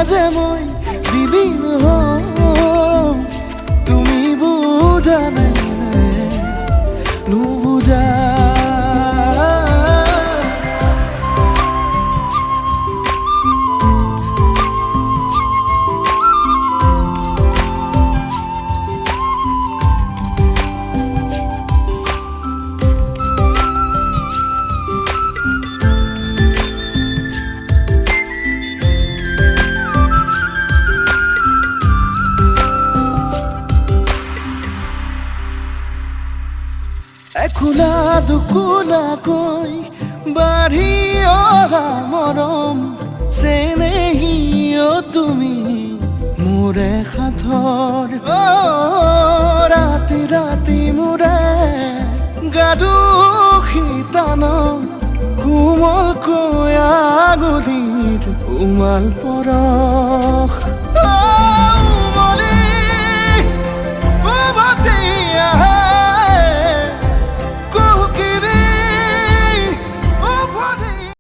যে মই বিলীন হওঁ তুমি বুজা নাই নুবুজা এখোলা দুখোলাকৈ বাঢ়ি অহা মৰম চেনেহীও তুমি মোৰে সাথৰ ৰাতি ৰাতি মোৰে গাদুখি টানত কোমলকৈ আগুলিৰ উমাল পৰশ